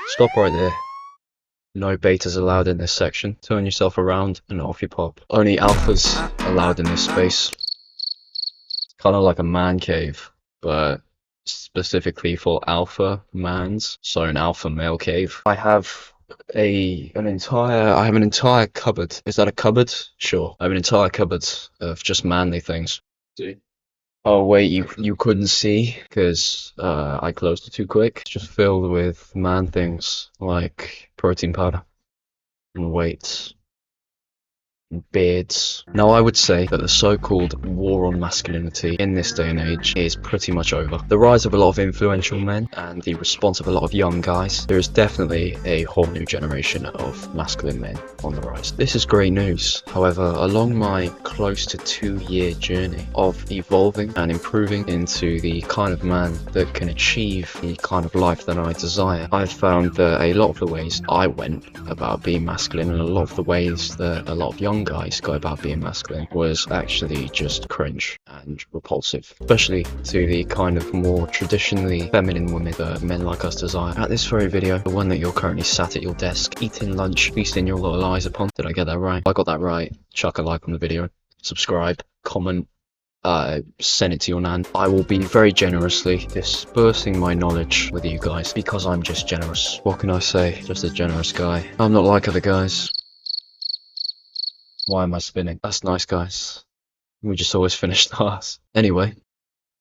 Stop right there. No betas allowed in this section. Turn yourself around and off you pop. Only alphas allowed in this space. Kind of like a man cave, but specifically for alpha mans, so an alpha male cave. I have an entire cupboard. Is that a cupboard? Sure. I have an entire cupboard of just manly things. Oh wait, you couldn't see because I closed it too quick. It's just filled with man things like protein powder and weights and beards. Now I would say that the so-called war on masculinity in this day and age is pretty much over. The rise of a lot of influential men and the response of a lot of young guys, there is definitely a whole new generation of masculine men on the rise. This is great news. However, along my close to 2-year journey of evolving and improving into the kind of man that can achieve the kind of life that I desire, I've found that a lot of the ways I went about being masculine and a lot of the ways that a lot of young guys go about being masculine was actually just cringe and repulsive, especially to the kind of more traditionally feminine women that men like us desire. At this very video, the one that you're currently sat at your desk eating lunch, feasting your little eyes upon. Did I get that right? If I got that right, chuck a like on the video, subscribe, comment, send it to your nan. I will be very generously dispersing my knowledge with you guys because I'm just generous. What can I say? Just a generous guy. I'm not like other guys. Why am I spinning? That's nice, guys. We just always finish last. Anyway,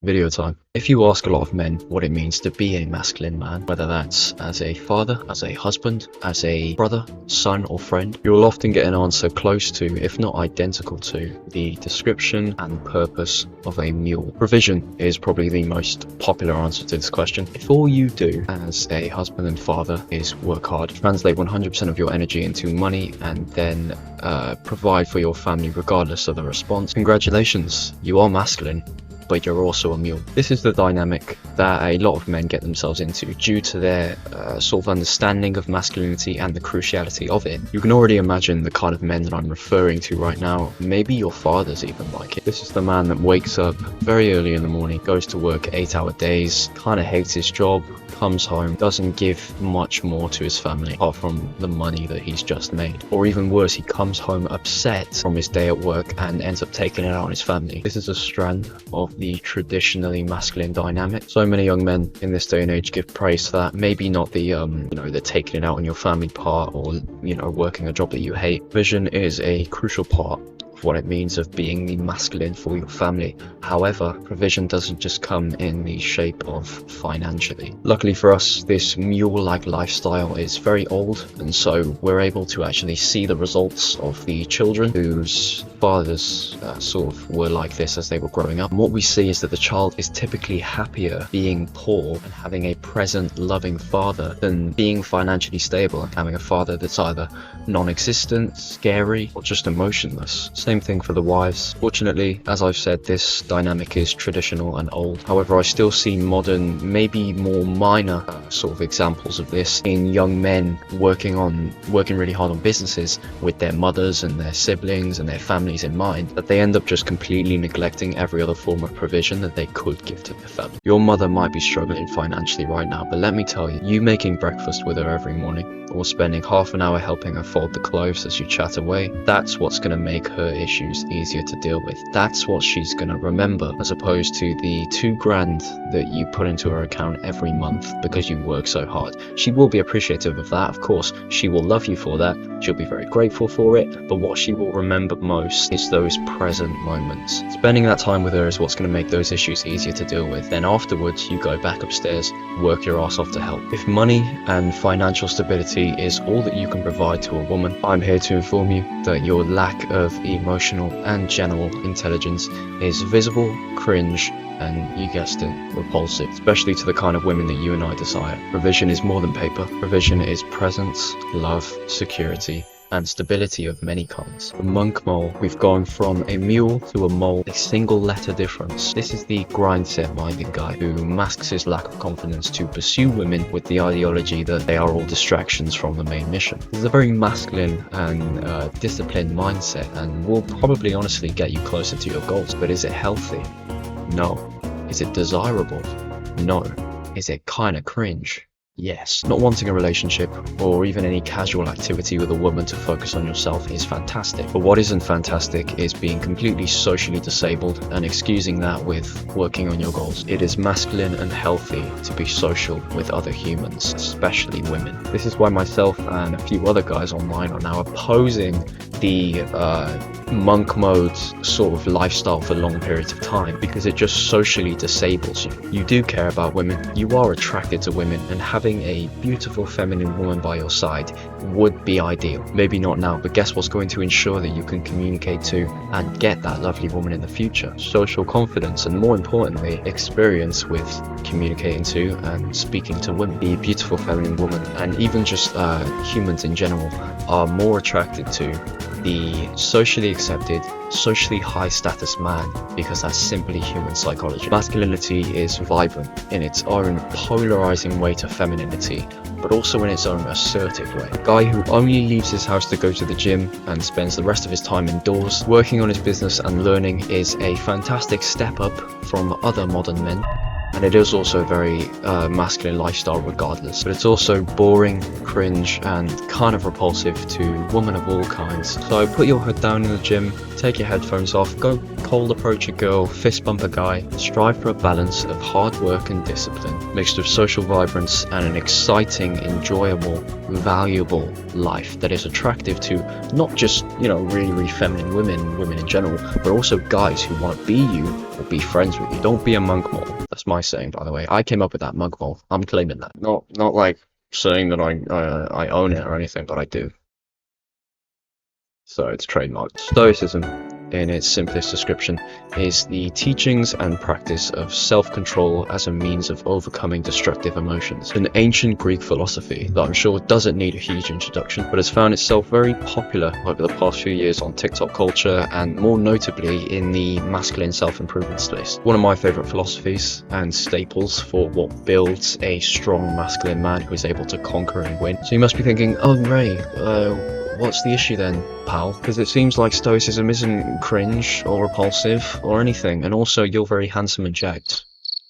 video time. If you ask a lot of men what it means to be a masculine man, whether that's as a father, as a husband, as a brother, son or friend, you will often get an answer close to, if not identical to, the description and purpose of a mule. Provision is probably the most popular answer to this question. If all you do as a husband and father is work hard, translate 100% of your energy into money, and then provide for your family regardless of the response, congratulations, you are masculine, but you're also a mule. This is the dynamic that a lot of men get themselves into due to their sort of understanding of masculinity and the cruciality of it. You can already imagine the kind of men that I'm referring to right now. Maybe your father's even like it. This is the man that wakes up very early in the morning, goes to work 8-hour days, kind of hates his job, comes home, doesn't give much more to his family apart from the money that he's just made. Or even worse, he comes home upset from his day at work and ends up taking it out on his family. This is a strand of the traditionally masculine dynamic. So many young men in this day and age give praise to that. Maybe not the the taking it out on your family part, or working a job that you hate. Vision is a crucial part of what it means of being the masculine for your family. However, provision doesn't just come in the shape of financially. Luckily for us, this mule-like lifestyle is very old, and so we're able to actually see the results of the children whose fathers sort of were like this as they were growing up. And what we see is that the child is typically happier being poor and having a present, loving father than being financially stable and having a father that's either non-existent, scary, or just emotionless. Same thing for the wives. Fortunately, as I've said, this dynamic is traditional and old. However, I still see modern, maybe more minor sort of examples of this in young men working really hard on businesses with their mothers and their siblings and their families in mind, that they end up just completely neglecting every other form of provision that they could give to their family. Your mother might be struggling financially right now, but let me tell you, you making breakfast with her every morning, or spending half an hour helping her fold the clothes as you chat away, that's what's going to make her issues easier to deal with. That's what she's going to remember, as opposed to the $2,000 that you put into her account every month because you work so hard. She will be appreciative of that, of course. She will love you for that. She'll be very grateful for it, but what she will remember most is those present moments. Spending that time with her is what's going to make those issues easier to deal with. Then afterwards, you go back upstairs, work your ass off to help. If money and financial stability is all that you can provide to a woman, I'm here to inform you that your lack of emotional and general intelligence is visible, cringe, and you guessed it, repulsive, especially to the kind of women that you and I desire. Provision is more than paper. Provision is presence, love, security, and stability of many kinds. The monk mole, we've gone from a mule to a mole, a single letter difference. This is the grind-set-minded guy who masks his lack of confidence to pursue women with the ideology that they are all distractions from the main mission. This is a very masculine and disciplined mindset, and will probably honestly get you closer to your goals. But is it healthy? No. Is it desirable? No. Is it kinda cringe? Yes, not wanting a relationship or even any casual activity with a woman to focus on yourself is fantastic. But what isn't fantastic is being completely socially disabled and excusing that with working on your goals. It is masculine and healthy to be social with other humans, especially women. This is why myself and a few other guys online are now opposing the monk mode sort of lifestyle for long periods of time, because it just socially disables you. You do care about women, you are attracted to women, and having a beautiful feminine woman by your side would be ideal. Maybe not now, but guess what's going to ensure that you can communicate to and get that lovely woman in the future? Social confidence, and more importantly, experience with communicating to and speaking to women. The beautiful feminine woman, and even just humans in general, are more attracted to the socially accepted, socially high status man, because that's simply human psychology. Masculinity is vibrant in its own polarizing way to femininity, but also in its own assertive way. A guy who only leaves his house to go to the gym and spends the rest of his time indoors working on his business and learning is a fantastic step up from other modern men. And it is also a very masculine lifestyle regardless, but it's also boring, cringe, and kind of repulsive to women of all kinds. So put your head down in the gym, take your headphones off, go cold approach a girl, fist bump a guy, strive for a balance of hard work and discipline, mixed with social vibrance and an exciting, enjoyable, valuable life that is attractive to not just, really feminine women in general, but also guys who want to be you or be friends with you. Don't be a monk mole. That's my saying, by the way. I came up with that monk mole. I'm claiming that. Not like saying that I own it or anything, but I do. So it's trademarked. Stoicism, in its simplest description, is the teachings and practice of self-control as a means of overcoming destructive emotions. An ancient Greek philosophy that I'm sure doesn't need a huge introduction, but has found itself very popular over the past few years on TikTok culture, and more notably in the masculine self-improvement space. One of my favorite philosophies and staples for what builds a strong masculine man who is able to conquer and win. So you must be thinking, oh Ray, what's the issue then, pal? Because it seems like Stoicism isn't cringe or repulsive or anything, and also you're very handsome and jacked.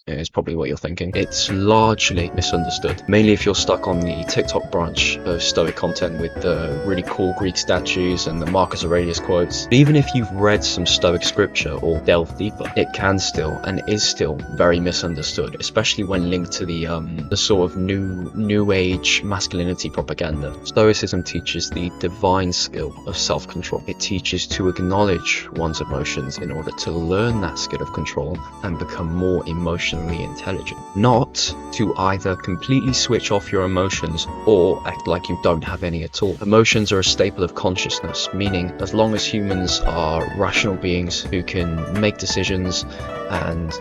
Is probably what you're thinking. It's largely misunderstood, mainly if you're stuck on the TikTok branch of Stoic content with the really cool Greek statues and the Marcus Aurelius quotes. But even if you've read some Stoic scripture or delved deeper, it can still and is still very misunderstood, especially when linked to the sort of new age masculinity propaganda. Stoicism teaches the divine skill of self-control. It teaches to acknowledge one's emotions in order to learn that skill of control and become more emotionally intelligent, not to either completely switch off your emotions or act like you don't have any at all. Emotions are a staple of consciousness, meaning as long as humans are rational beings who can make decisions and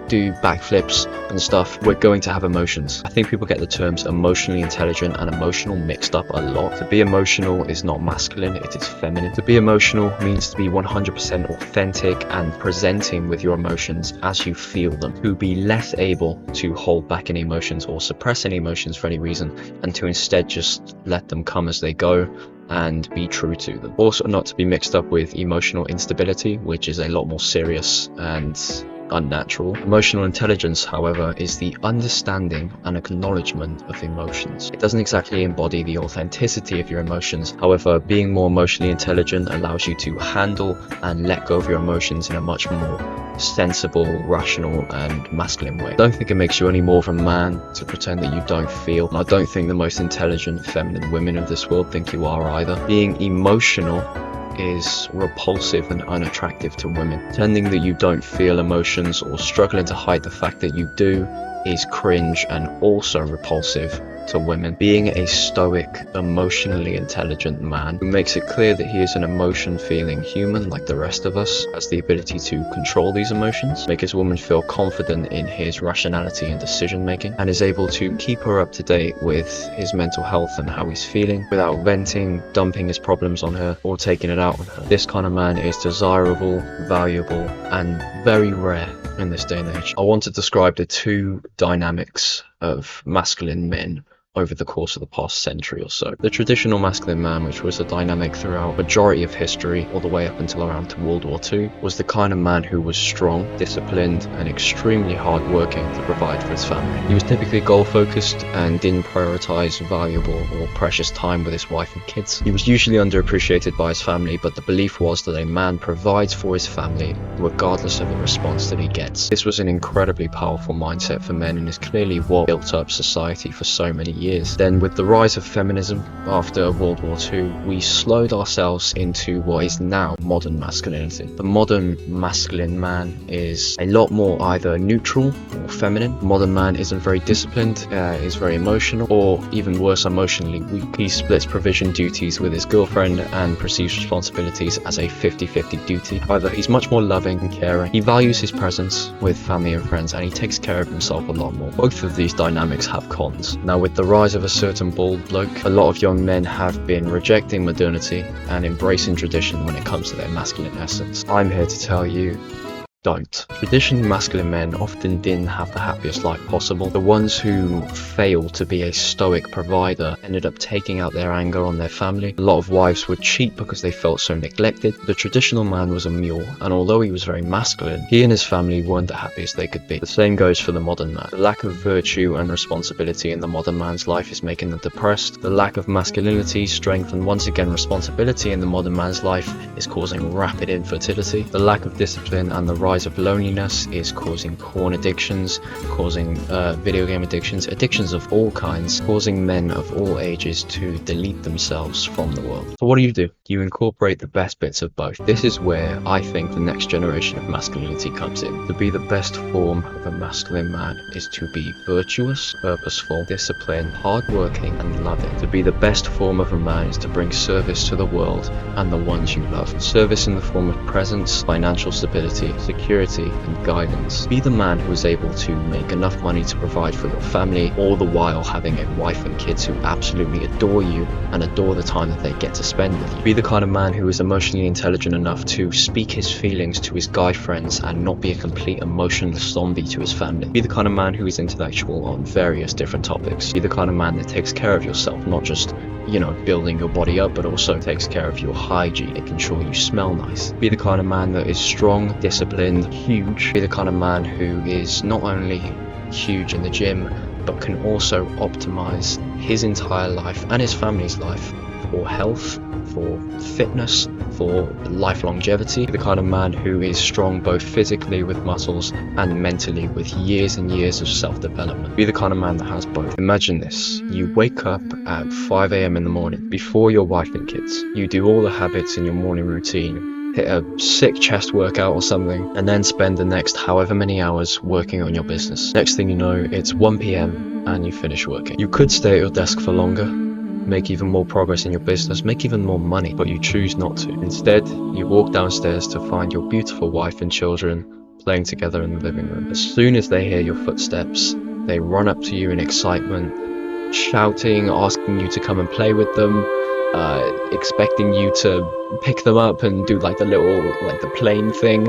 do backflips and stuff, we're going to have emotions. I think people get the terms emotionally intelligent and emotional mixed up a lot. To be emotional is not masculine, it is feminine. To be emotional means to be 100% authentic and presenting with your emotions as you feel them. To be less able to hold back any emotions or suppress any emotions for any reason, and to instead just let them come as they go and be true to them. Also not to be mixed up with emotional instability, which is a lot more serious and unnatural. Emotional intelligence, however, is the understanding and acknowledgement of emotions. It doesn't exactly embody the authenticity of your emotions. However, being more emotionally intelligent allows you to handle and let go of your emotions in a much more sensible, rational, and masculine way. I don't think it makes you any more of a man to pretend that you don't feel. And I don't think the most intelligent feminine women of this world think you are either. Being emotional is repulsive and unattractive to women. Pretending that you don't feel emotions or struggling to hide the fact that you do is cringe and also repulsive to women. Being a stoic, emotionally intelligent man who makes it clear that he is an emotion-feeling human like the rest of us, has the ability to control these emotions, make his woman feel confident in his rationality and decision-making, and is able to keep her up to date with his mental health and how he's feeling without venting, dumping his problems on her, or taking it out on her. This kind of man is desirable, valuable, and very rare in this day and age. I want to describe the two dynamics of masculine men over the course of the past century or so. The traditional masculine man, which was a dynamic throughout majority of history all the way up until around World War II, was the kind of man who was strong, disciplined, and extremely hardworking to provide for his family. He was typically goal-focused and didn't prioritize valuable or precious time with his wife and kids. He was usually underappreciated by his family, but the belief was that a man provides for his family regardless of the response that he gets. This was an incredibly powerful mindset for men and is clearly what built up society for so many years. Then with the rise of feminism after World War II, we slowed ourselves into what is now modern masculinity. The modern masculine man is a lot more either neutral or feminine. The modern man isn't very disciplined, is very emotional, or even worse, emotionally weak. He splits provision duties with his girlfriend and perceives responsibilities as a 50-50 duty. However, he's much more loving and caring. He values his presence with family and friends, and he takes care of himself a lot more. Both of these dynamics have cons. Now, with the rise of a certain bald bloke, a lot of young men have been rejecting modernity and embracing tradition when it comes to their masculine essence. I'm here to tell you, don't. Traditionally masculine men often didn't have the happiest life possible. The ones who failed to be a stoic provider ended up taking out their anger on their family. A lot of wives would cheat because they felt so neglected. The traditional man was a mule, and although he was very masculine, he and his family weren't the happiest they could be. The same goes for the modern man. The lack of virtue and responsibility in the modern man's life is making them depressed. The lack of masculinity, strength, and once again responsibility in the modern man's life is causing rapid infertility. The lack of discipline and the rise of loneliness is causing porn addictions, causing video game addictions, addictions of all kinds, causing men of all ages to delete themselves from the world. So what do? You incorporate the best bits of both. This is where I think the next generation of masculinity comes in. To be the best form of a masculine man is to be virtuous, purposeful, disciplined, hardworking, and loving. To be the best form of a man is to bring service to the world and the ones you love. Service in the form of presence, financial stability, security, and guidance. Be the man who is able to make enough money to provide for your family, all the while having a wife and kids who absolutely adore you and adore the time that they get to spend with you. Be the kind of man who is emotionally intelligent enough to speak his feelings to his guy friends and not be a complete emotionless zombie to his family. Be the kind of man who is intellectual on various different topics. Be the kind of man that takes care of yourself, not just building your body up, but also takes care of your hygiene, making sure you smell nice. Be the kind of man that is strong, disciplined, huge. Be the kind of man who is not only huge in the gym, but can also optimize his entire life and his family's life for health, for fitness, for life longevity. Be the kind of man who is strong both physically with muscles and mentally with years and years of self-development. Be the kind of man that has both. Imagine this. You wake up at 5 a.m. in the morning before your wife and kids. You do all the habits in your morning routine, hit a sick chest workout or something, and then spend the next however many hours working on your business. Next thing you know, it's 1 p.m. and you finish working. You could stay at your desk for longer, make even more progress in your business, make even more money, but you choose not to. Instead, you walk downstairs to find your beautiful wife and children playing together in the living room. As soon as they hear your footsteps, they run up to you in excitement, shouting, asking you to come and play with them, expecting you to pick them up and do the plane thing,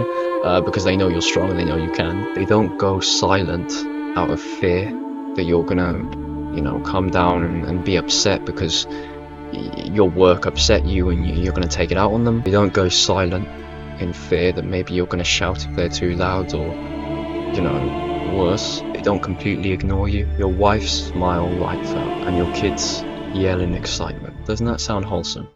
because they know you're strong and they know you can. They don't go silent out of fear that you're gonna come down and be upset because your work upset you and you're going to take it out on them. They don't go silent in fear that maybe you're going to shout if they're too loud or, worse. They don't completely ignore you. Your wife's smile lights up and your kids yell in excitement. Doesn't that sound wholesome?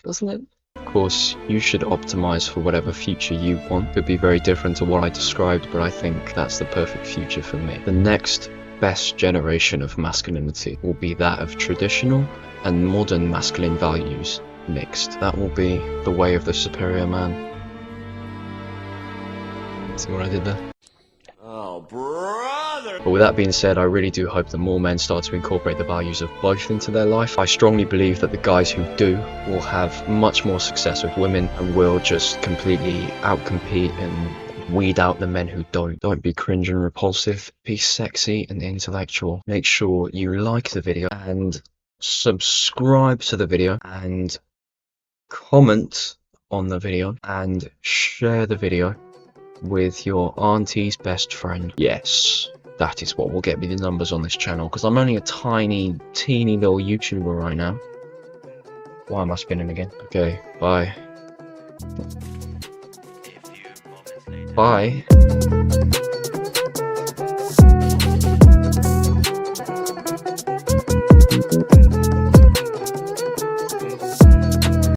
Doesn't it? Of course, you should optimize for whatever future you want. Could be very different to what I described, but I think that's the perfect future for me. The next best generation of masculinity will be that of traditional and modern masculine values mixed. That will be the way of the superior man. See what I did there? Oh, brother! But with that being said, I really do hope that more men start to incorporate the values of both into their life. I strongly believe that the guys who do will have much more success with women and will just completely outcompete and weed out the men who don't. Don't be cringe and repulsive. Be sexy and intellectual. Make sure you like the video and subscribe to the video and comment on the video and share the video with your auntie's best friend. Yes, That is what will get me the numbers on this channel, because I'm only a tiny, teeny little YouTuber right now. Why am I spinning again? Okay, bye. Bye.